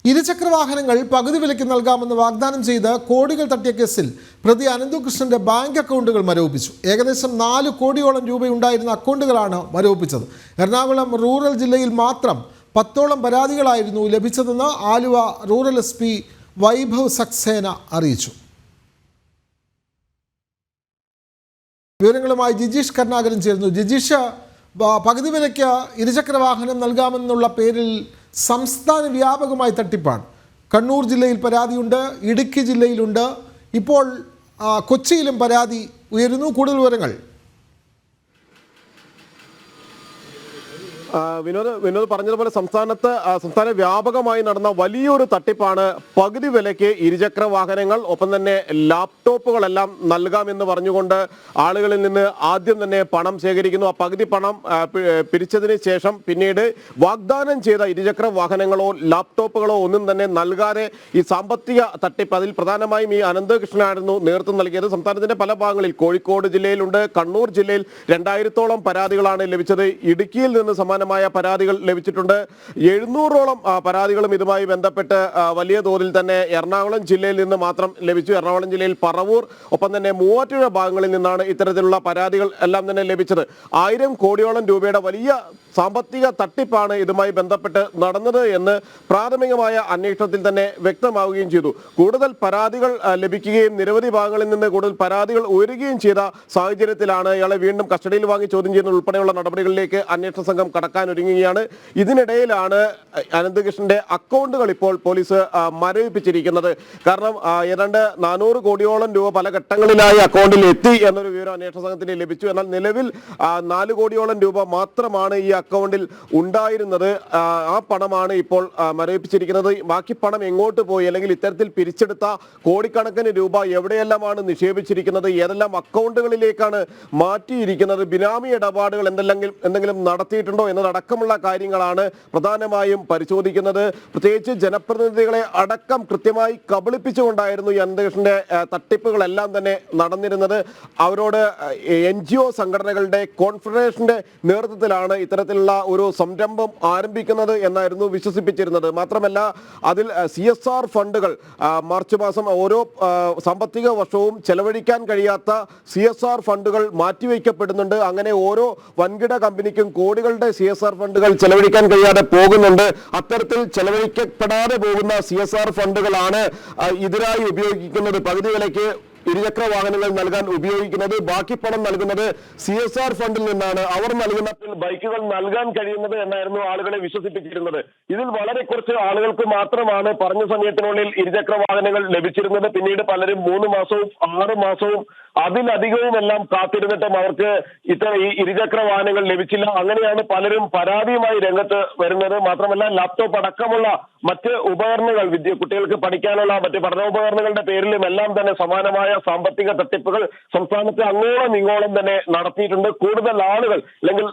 ഇരുചക്രവാഹനങ്ങൾ പകുതി വിലയ്ക്ക് നൽകാമെന്ന് വാഗ്ദാനം ചെയ്ത് കോടികൾ തട്ടിയ കേസിൽ പ്രതി അനന്തകൃഷ്ണന്റെ ബാങ്ക് അക്കൗണ്ടുകൾ മരവിപ്പിച്ചു. ഏകദേശം 4 കോടിയോളം രൂപയുണ്ടായിരുന്ന അക്കൗണ്ടുകളാണ് മരവിപ്പിച്ചത്. എറണാകുളം റൂറൽ ജില്ലയിൽ മാത്രം 10ഓളം പരാതികളായിരുന്നു ലഭിച്ചതെന്ന് ആലുവ റൂറൽ SP വൈഭവ് സക്സേന അറിയിച്ചു. വിവരങ്ങളുമായി ജിജീഷ് കരുണാകരൻ ചേരുന്നു. ജിജീഷ്, പകുതി വിലയ്ക്ക് ഇരുചക്രവാഹനം നൽകാമെന്നുള്ള പേരിൽ സംസ്ഥാന വ്യാപകമായി തട്ടിപ്പാണ്. കണ്ണൂർ ജില്ലയിൽ പരാതിയുണ്ട്, ഇടുക്കി ജില്ലയിലുണ്ട്, ഇപ്പോൾ കൊച്ചിയിലും പരാതി ഉയരുന്നു. കൂടുതൽ വിവരങ്ങൾ. വിനോദ് പറഞ്ഞതുപോലെ സംസ്ഥാന വ്യാപകമായി നടന്ന വലിയൊരു തട്ടിപ്പാണ് പകുതി വിലയ്ക്ക് ഇരുചക്ര വാഹനങ്ങൾ, ഒപ്പം തന്നെ ലാപ്ടോപ്പുകളെല്ലാം നൽകാമെന്ന് പറഞ്ഞുകൊണ്ട് ആളുകളിൽ നിന്ന് ആദ്യം തന്നെ പണം ശേഖരിക്കുന്നു. ആ പകുതി പണം പിരിച്ചതിന് ശേഷം പിന്നീട് വാഗ്ദാനം ചെയ്ത ഇരുചക്ര വാഹനങ്ങളോ ലാപ്ടോപ്പുകളോ ഒന്നും തന്നെ നൽകാതെ ഈ സാമ്പത്തിക തട്ടിപ്പ്, അതിൽ പ്രധാനമായും ഈ അനന്തകൃഷ്ണനായിരുന്നു നേതൃത്വം നൽകിയത്. സംസ്ഥാനത്തിന്റെ പല ഭാഗങ്ങളിൽ, കോഴിക്കോട് ജില്ലയിലുണ്ട്, കണ്ണൂർ ജില്ലയിൽ 2000ഓളം പരാതികളാണ് ലഭിച്ചത്. ഇടുക്കിയിൽ നിന്ന് സമാനമായ പരാതികൾ ലഭിച്ചിട്ടുണ്ട്. 700ഓളം പരാതികളും ഇതുമായി ബന്ധപ്പെട്ട് വലിയ തോതിൽ തന്നെ എറണാകുളം ജില്ലയിൽ നിന്ന് മാത്രം ലഭിച്ചു. എറണാകുളം ജില്ലയിൽ പറവൂർ, ഒപ്പം തന്നെ മൂവാറ്റുപുഴ ഭാഗങ്ങളിൽ നിന്നാണ് ഇത്തരത്തിലുള്ള പരാതികൾ എല്ലാം തന്നെ ലഭിച്ചത്. 1000 കോടിയോളം രൂപയുടെ വലിയ സാമ്പത്തിക തട്ടിപ്പാണ് ഇതുമായി ബന്ധപ്പെട്ട് നടന്നത് എന്ന് പ്രാഥമികമായ അന്വേഷണത്തിൽ തന്നെ വ്യക്തമാവുകയും ചെയ്തു. കൂടുതൽ പരാതികൾ ലഭിക്കുകയും നിരവധി ഭാഗങ്ങളിൽ നിന്ന് കൂടുതൽ പരാതികൾ ഉയരുകയും ചെയ്ത സാഹചര്യത്തിലാണ് ഇയാളെ വീണ്ടും കസ്റ്റഡിയിൽ വാങ്ങി ചോദ്യം ചെയ്യുന്ന ഉൾപ്പെടെയുള്ള നടപടികളിലേക്ക് അന്വേഷണ സംഘം കടക്കാനൊരുങ്ങുകയാണ്. ഇതിനിടയിലാണ് അനന്തകൃഷ്ണന്റെ അക്കൗണ്ടുകൾ ഇപ്പോൾ പോലീസ് മരവിപ്പിച്ചിരിക്കുന്നത്. കാരണം ഏതാണ്ട് 400 കോടിയോളം രൂപ പല ഘട്ടങ്ങളിലായി അക്കൗണ്ടിൽ എത്തി എന്നൊരു വിവരം അന്വേഷണ സംഘത്തിന് ലഭിച്ചു. എന്നാൽ നിലവിൽ 4 കോടിയോളം രൂപ മാത്രമാണ് ഈ അക്കൗണ്ടിൽ ഉണ്ടായിരുന്നത്. ആ പണമാണ് ഇപ്പോൾ മരവിപ്പിച്ചിരിക്കുന്നത്. ബാക്കി പണം എങ്ങോട്ട് പോയി, അല്ലെങ്കിൽ ഇത്തരത്തിൽ പിരിച്ചെടുത്ത കോടിക്കണക്കിന് രൂപ എവിടെയെല്ലാമാണ് നിക്ഷേപിച്ചിരിക്കുന്നത്, ഏതെല്ലാം അക്കൗണ്ടുകളിലേക്കാണ് മാറ്റിയിരിക്കുന്നത്, ബിനാമി ഇടപാടുകൾ എന്തെങ്കിലും നടത്തിയിട്ടുണ്ടോ എന്നതടക്കമുള്ള കാര്യങ്ങളാണ് പ്രധാനമായും പരിശോധിക്കുന്നത്. പ്രത്യേകിച്ച് ജനപ്രതിനിധികളെ അടക്കം കൃത്യമായി കബളിപ്പിച്ചുകൊണ്ടായിരുന്നു ഈ അനന്തകൃഷ്ണന്റെ തട്ടിപ്പുകളെല്ലാം തന്നെ നടന്നിരുന്നത്. അവരോട് NGO സംഘടനകളുടെ കോൺഫെഡറേഷന്റെ നേതൃത്വത്തിലാണ് ഇത്തരത്തിലുള്ള ഒരു സംരംഭം ആരംഭിക്കുന്നത് എന്നായിരുന്നു വിശ്വസിപ്പിച്ചിരുന്നത്. മാത്രമല്ല അതിൽ CSR ഫണ്ടുകൾ മാർച്ച് മാസം ഓരോ സാമ്പത്തിക വർഷവും ചെലവഴിക്കാൻ കഴിയാത്ത CSR ഫണ്ടുകൾ മാറ്റിവെക്കപ്പെടുന്നുണ്ട്. അങ്ങനെ ഓരോ വൻകിട കമ്പനിക്കും കോടികളുടെ CSR ഫണ്ടുകൾ ചെലവഴിക്കാൻ കഴിയാതെ പോകുന്നുണ്ട്. അത്തരത്തിൽ ചെലവഴിക്കപ്പെടാതെ പോകുന്ന CSR ഫണ്ടുകളാണ് ഇതിനായി ഉപയോഗിക്കുന്നത്. പകുതി വിലയ്ക്ക് ഇരുചക്ര വാഹനങ്ങൾ നൽകാൻ ഉപയോഗിക്കുന്നത്. ബാക്കി പണം നൽകുന്നത് CSR ഫണ്ടിൽ നിന്നാണ്. അവർ നൽകുന്ന ബൈക്കുകൾ നൽകാൻ കഴിയുന്നത് എന്നായിരുന്നു ആളുകളെ വിശ്വസിപ്പിച്ചിരുന്നത്. ഇതിൽ വളരെ കുറച്ച് ആളുകൾക്ക് മാത്രമാണ് പറഞ്ഞ സമയത്തിനുള്ളിൽ ഇരുചക്ര വാഹനങ്ങൾ ലഭിച്ചിരുന്നത്. പിന്നീട് പലരും 3 മാസവും 6 മാസവും അതിലധികവും എല്ലാം കാത്തിരുന്നിട്ടും അവർക്ക് ഈ ഇരുചക്ര വാഹനങ്ങൾ ലഭിച്ചില്ല. അങ്ങനെയാണ് പലരും പരാതിയുമായി രംഗത്ത് വരുന്നത്. മാത്രമല്ല ലാപ്ടോപ്പ് അടക്കമുള്ള മറ്റ് ഉപകരണങ്ങൾ, കുട്ടികൾക്ക് പഠിക്കാനുള്ള മറ്റ് പഠനോപകരണങ്ങളുടെ പേരിലും എല്ലാം തന്നെ സമാനമായ സാമ്പത്തിക തട്ടിപ്പുകൾ സംസ്ഥാനത്ത് അങ്ങോളം ഇങ്ങോളം തന്നെ നടത്തിയിട്ടുണ്ട്. കൂടുതൽ ആളുകൾ, അല്ലെങ്കിൽ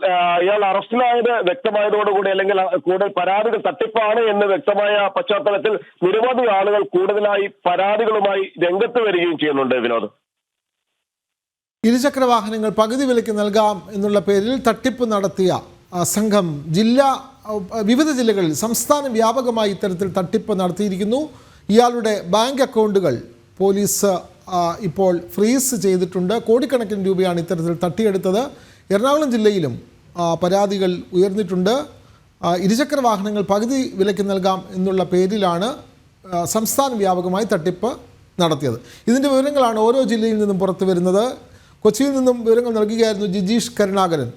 ഇയാൾ അറസ്റ്റിലായത് വ്യക്തമായതോടുകൂടി, അല്ലെങ്കിൽ കൂടുതൽ പരാതികൾ തട്ടിപ്പാണ് എന്ന് വ്യക്തമായ പശ്ചാത്തലത്തിൽ നിരവധി ആളുകൾ കൂടുതലായി പരാതികളുമായി രംഗത്ത് വരികയും ചെയ്യുന്നുണ്ട്. വിനോദ്, ഇരുചക്ര വാഹനങ്ങൾ പകുതി വിലയ്ക്ക് നൽകാം എന്നുള്ള പേരിൽ തട്ടിപ്പ് നടത്തിയ സംഘം വിവിധ ജില്ലകളിൽ സംസ്ഥാന വ്യാപകമായി ഇത്തരത്തിൽ തട്ടിപ്പ് നടത്തിയിരിക്കുന്നു. ഇയാളുടെ ബാങ്ക് അക്കൗണ്ടുകൾ പോലീസ് ഇപ്പോൾ ഫ്രീസ് ചെയ്തിട്ടുണ്ട്. കോടിക്കണക്കിന് രൂപയാണ് ഇത്തരത്തിൽ തട്ടിയെടുത്തത്. എറണാകുളം ജില്ലയിലും പരാതികൾ ഉയർന്നിട്ടുണ്ട്. ഇരുചക്ര വാഹനങ്ങൾ പകുതി വിലയ്ക്ക് നൽകാം എന്നുള്ള പേരിലാണ് സംസ്ഥാന വ്യാപകമായി തട്ടിപ്പ് നടത്തിയത്. ഇതിൻ്റെ വിവരങ്ങളാണ് ഓരോ ജില്ലയിൽ നിന്നും പുറത്തു വരുന്നത്. കൊച്ചിയിൽ നിന്നും വിവരങ്ങൾ നൽകുകയായിരുന്നു ജിജീഷ് കരുണാകരൻ.